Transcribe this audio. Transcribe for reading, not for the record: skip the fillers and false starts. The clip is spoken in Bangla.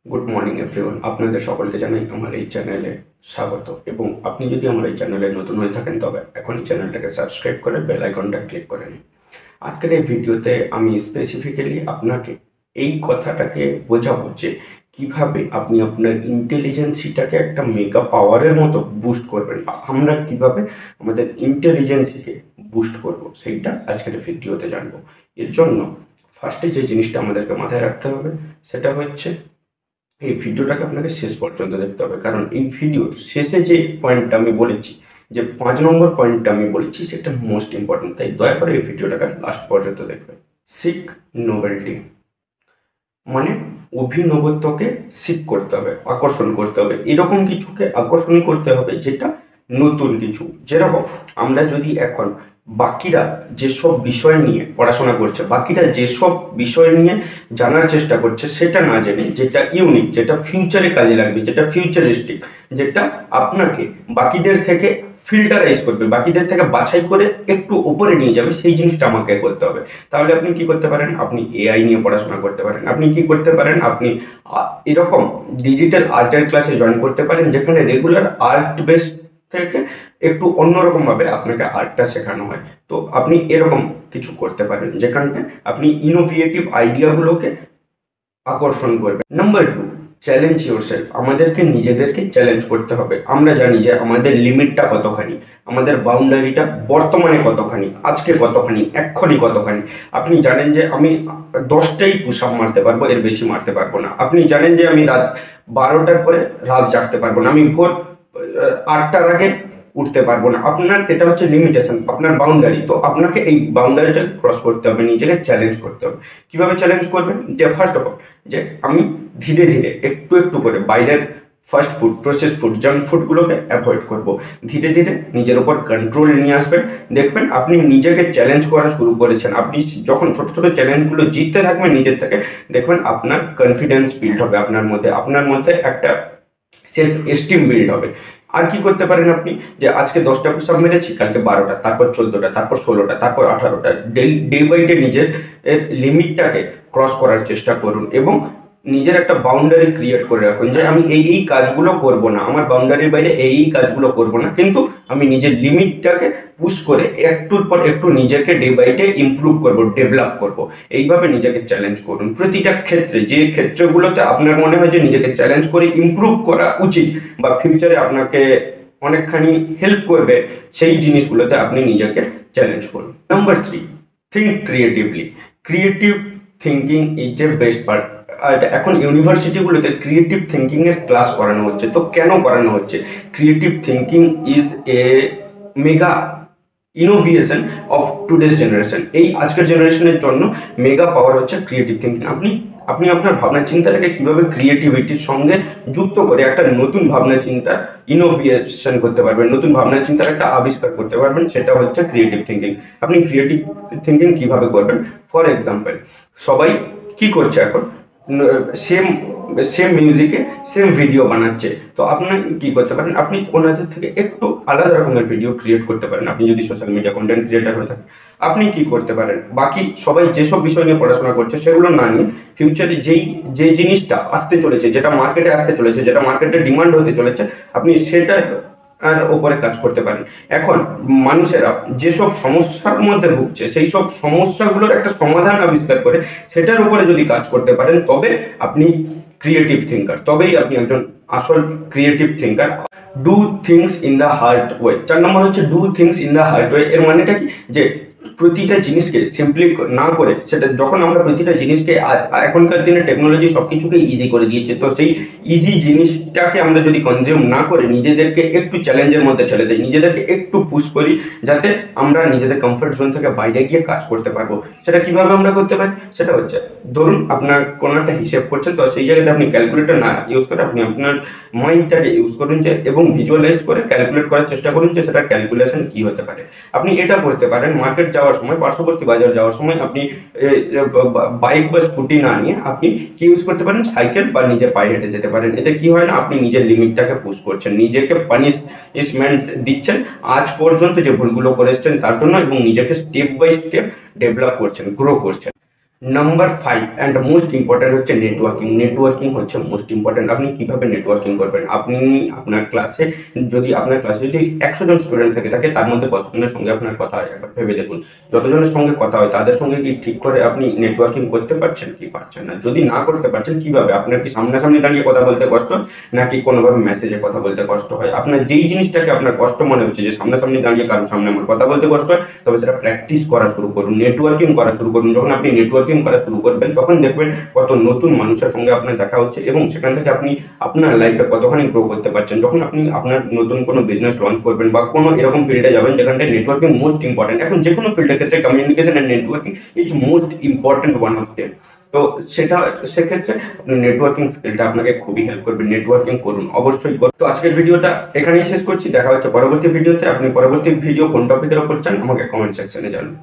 গুড মর্নিং এভরিওয়ান, আপনাদের সকলকে জানাই আমার এই চ্যানেলে স্বাগত। এবং আপনি যদি আমার এই চ্যানেলে নতুন হয়ে থাকেন তবে এখনই চ্যানেলটাকে সাবস্ক্রাইব করে বেল আইকনটা ক্লিক করে নিন। আজকের এই ভিডিওতে আমি স্পেসিফিক্যালি আপনাকে এই কথাটাকে বোঝাবো যে কিভাবে আপনি আপনার ইন্টেলিজেন্সিটাকে একটা মেগা পাওয়ারের মতো বুস্ট করবেন, বা আমরা কিভাবে আমাদের ইন্টেলিজেন্সিকে বুস্ট করব সেইটা আজকের ভিডিওতে জানবো। এর জন্য ফার্স্টে যে জিনিসটা আমাদেরকে মাথায় রাখতে হবে সেটা হচ্ছে এই ভিডিওটাকে আপনাকে শেষ পর্যন্ত দেখতে হবে, কারণ এই ভিডিওর শেষে যে পয়েন্টটা আমি বলেছি, যে 5 নম্বর পয়েন্টটা আমি বলেছি, সেটা মোস্ট ইম্পর্টেন্ট। তাই দয়া করে এই ভিডিওটাকে লাস্ট পর্যন্ত দেখবেন। সিক নোভেলটি মানে অভিনবত্বকে সিক করতে হবে, আকর্ষণ করতে হবে, এরকম কিছুকে আকর্ষণ করতে হবে যেটা নতুন কিছু। যেরকম আমরা যদি এখন বাকিরা যেসব বিষয় নিয়ে পড়াশোনা করছে, বাকিরা যেসব বিষয় নিয়ে জানার চেষ্টা করছে, সেটা না জেনে যেটা ইউনিক, যেটা ফিউচারে কাজে লাগবে, যেটা ফিউচারিস্টিক, যেটা আপনাকে বাকিদের থেকে ফিল্টারাইজ করবে, বাকিদের থেকে বাছাই করে একটু উপরে নিয়ে যাবে, সেই জিনিসটা আমাকে করতে হবে। তাহলে আপনি কি করতে পারেন? আপনি এআই নিয়ে পড়াশোনা করতে পারেন। আপনি কি করতে পারেন? আপনি এরকম ডিজিটাল আর্টের ক্লাসে জয়েন করতে পারেন, যেখানে রেগুলার আর্ট বেস থেকে একটু অন্যরকমভাবে আপনাকে আর্টটা শেখানো হয়। তো আপনি এরকম কিছু করতে পারেন যেখানে আপনি ইনোভিয়েটিভ আইডিয়াগুলোকে আকর্ষণ করবে। Number 2, challenge yourself. আমাদেরকে নিজেদেরকে চ্যালেঞ্জ করতে হবে। আমরা জানি যে আমাদের লিমিটটা কতখানি, আমাদের বাউন্ডারিটা বর্তমানে কতখানি, আজকে কতখানি, এক্ষুনি কতখানি। আপনি জানেন যে আমি 10টাই পুশ আপ মারতে পারবো, এর বেশি মারতে পারবো না। আপনি জানেন যে আমি রাত 12টার পরে রাত জাগতে পারবো না, আমি ভোর 8টার আগে উঠতে পারবো না। আপনার এটা হচ্ছে লিমিটেশন, আপনার বাউন্ডারি। তো আপনাকে এই বাউন্ডারিটা ক্রস করতে হবে, নিজেকে চ্যালেঞ্জ করতে হবে। কিভাবে চ্যালেঞ্জ করবেন? যে ফার্স্ট অফ অল, যে আমি ধীরে ধীরে একটু একটু করে বাইরের fast food, process food, junk ফুডগুলোকে অ্যাভয়েড করব। ধীরে ধীরে নিজের উপর কন্ট্রোল নিয়ে আসবেন। দেখবেন আপনি নিজেকে চ্যালেঞ্জ করা শুরু করেছেন। আপনি যখন ছোট ছোট চ্যালেঞ্জগুলো জিততে থাকবেন নিজের থেকে, দেখবেন আপনার কনফিডেন্স বিল্ড হবে আপনার মধ্যে একটা সেলফ এস্টিম বিল্ড হবে। আর কি করতে পারেন আপনি? যে আজকে 10টা পুশ আপ মেরেছি, কালকে 12টা, তারপর 14টা, তারপর 16টা, তারপর 18টা। ডে বাই ডে নিজের লিমিটটাকে ক্রস করার চেষ্টা করুন এবং নিজের একটা বাউন্ডারি ক্রিয়েট করে রাখুন যে আমি এই কাজগুলো করব না, আমার বাউন্ডারির বাইরে এই কাজগুলো করব না, কিন্তু আমি নিজের লিমিটটাকে পুশ করে একটুর পর একটু নিজেকে ডে বাই ডে ইমপ্রুভ করব, ডেভেলপ করব। এইভাবে নিজেকে চ্যালেঞ্জ করুন প্রতিটা ক্ষেত্রে। যে ক্ষেত্রগুলোতে আপনার মনে হয় যে নিজেকে চ্যালেঞ্জ করে ইমপ্রুভ করা উচিত বা ফিউচারে আপনাকে অনেকখানি হেল্প করবে, সেই জিনিসগুলোতে আপনি নিজেকে চ্যালেঞ্জ করুন। Number 3, think creatively. Creative thinking is a best part. আর এখন ইউনিভার্সিটিগুলোতে ক্রিয়েটিভ থিঙ্কিং এর ক্লাস করানো হচ্ছে। তো কেন করানো হচ্ছে? Creative thinking is a mega innovation of today's generation. এই আজকের জেনারেশনের জন্য মেগা পাওয়ার হচ্ছে ক্রিয়েটিভ থিঙ্কিং। আপনি আপনার ভাবনা চিন্তাটাকে কিভাবে ক্রিয়েটিভিটির সঙ্গে যুক্ত করে একটা নতুন ভাবনা চিন্তা ইনোভিয়েশন করতে পারবেন, নতুন ভাবনা চিন্তার একটা আবিষ্কার করতে পারবেন, সেটা হচ্ছে ক্রিয়েটিভ থিঙ্কিং। আপনি ক্রিয়েটিভ থিঙ্কিং কিভাবে করবেন? ফর এক্সাম্পল, সবাই কি করছে এখন? সেম সেম মিউজিকে সেম ভিডিও বানাচ্ছে। তো আপনার কি করতে পারেন? আপনি ওনাদের থেকে একটু আলাদা রকমের ভিডিও ক্রিয়েট করতে পারেন। আপনি যদি সোশ্যাল মিডিয়া কন্টেন্ট ক্রিয়েটার হয়ে থাকেন, আপনি কি করতে পারেন? বাকি সবাই যেসব বিষয় নিয়ে পড়াশোনা করছে সেগুলো না নিয়ে ফিউচারে যে জিনিসটা আসতে চলেছে, যেটা মার্কেটে আসতে চলেছে, যেটা মার্কেটে ডিমান্ড হতে চলেছে, আপনি সেটা আর ওপরে কাজ করতে পারেন। এখন মানুষেরা যেসব সমস্যার মধ্যে ভুগছে, সেই সব সমস্যাগুলোর একটা সমাধান আবিষ্কার করে সেটার উপরে যদি কাজ করতে পারেন, তবে আপনি ক্রিয়েটিভ থিঙ্কার, তবেই আপনি একজন আসল creative thinker. Do things in the hard way. 4 নম্বর হচ্ছে do things in the hard way. এর মানেটা কি? যে প্রতিটা জিনিসকে সিম্পলি না করে, সেটা যখন আমরা প্রতিটা জিনিসকে, এখনকার দিনে টেকনোলজি সব কিছুকে ইজি করে দিয়েছে, তো সেই ইজি জিনিসটাকে আমরা যদি কনজিউম না করে নিজেদেরকে একটু চ্যালেঞ্জের মধ্যে ঠেলে দিই, নিজেদেরকে একটু পুশ করি, যাতে আমরা নিজেদের কমফর্ট জোন থেকে বাইরে গিয়ে কাজ করতে পারবো। সেটা কিভাবে আমরা করতে পারি? সেটা হচ্ছে, ধরুন আপনার কোনো একটা হিসেব করছেন, তো সেই জায়গাতে আপনি ক্যালকুলেটর না ইউজ করে আপনি আপনার মাইন্ডটাকে ইউজ করুন, যে এবং ভিজুয়ালাইজ করে ক্যালকুলেট করার চেষ্টা করুন যে সেটা ক্যালকুলেশন কি হতে পারে। আপনি এটা করতে পারেন। মার্কেট যাওয়ার সময়, পার্শ্ববর্তী বাজার যাওয়ার সময় আপনি বাইক বা স্কুটি না নিয়ে আপনি কি ইউজ করতে পারেন? সাইকেল বা নিজের পায়ে হেঁটে যেতে পারেন। এতে কি হয় না, আপনি নিজের লিমিটটাকে পুশ করছেন, নিজেকে পানিশমেন্ট দিচ্ছেন আজ পর্যন্ত যে ভুলগুলো করেছেন তার জন্য, এবং নিজেকে স্টেপ বাই স্টেপ ডেভেলপ করছেন, গ্রো করছেন। নাম্বার 5 অ্যান্ড মোস্ট ইম্পর্ট্যান্ট হচ্ছে নেটওয়ার্কিং। নেটওয়ার্কিং হচ্ছে মোস্ট ইম্পর্ট্যান্ট। আপনি কিভাবে নেটওয়ার্কিং করবেন? আপনি আপনার ক্লাসে যদি 100 জন স্টুডেন্ট থাকে তার মধ্যে কতজনের সঙ্গে আপনার কথা হয় একবার ভেবে দেখুন। যতজনের সঙ্গে কথা হয় তাদের সঙ্গে কি ঠিক করে আপনি নেটওয়ার্কিং করতে পারছেন কি পারছেন না? যদি না করতে পারছেন কিভাবে? আপনার কি সামনাসামনি দাঁড়িয়ে কথা বলতে কষ্ট, নাকি কোনোভাবে মেসেজে কথা বলতে কষ্ট হয়? আপনার যেই জিনিসটাকে আপনার কষ্ট মনে হচ্ছে যে সামনাসামনি দাঁড়িয়ে কারোর সামনে আমার কথা বলতে কষ্ট হয়, তবে সেটা প্র্যাকটিস করা শুরু করুন, নেটওয়ার্কিং করা শুরু করুন। যখন আপনি নেটওয়ার্কিং করা শুরু করবেন তখন দেখবেন কত নতুন মানুষের সঙ্গে আপনার দেখা হচ্ছে এবং সেখান থেকে আপনি আপনার লাইফে কতখানি গ্রো করতে পারছেন। যখন আপনি আপনার নতুন কোনো বিজনেস লঞ্চ করবেন বা কোনো এরকম ফিল্ডে যাবেন যেখানটায় নেটওয়ার্কিং মোস্ট ইম্পর্টেন্ট, এখন যে কোনো ফিল্ডের ক্ষেত্রে communication and networking is most important one of them. তো সেক্ষেত্রে নেটওয়ার্কিং স্কিলটা আপনাকে খুবই হেল্প করবে। নেটওয়ার্কিং করুন, অবশ্যই করুন। তো আজকের ভিডিওটা এখানেই শেষ করছি। দেখা হচ্ছে পরবর্তী ভিডিওতে। আপনি পরবর্তী ভিডিও কোন টপিকের ওপর চান আমাকে কমেন্ট সেকশনে জানান।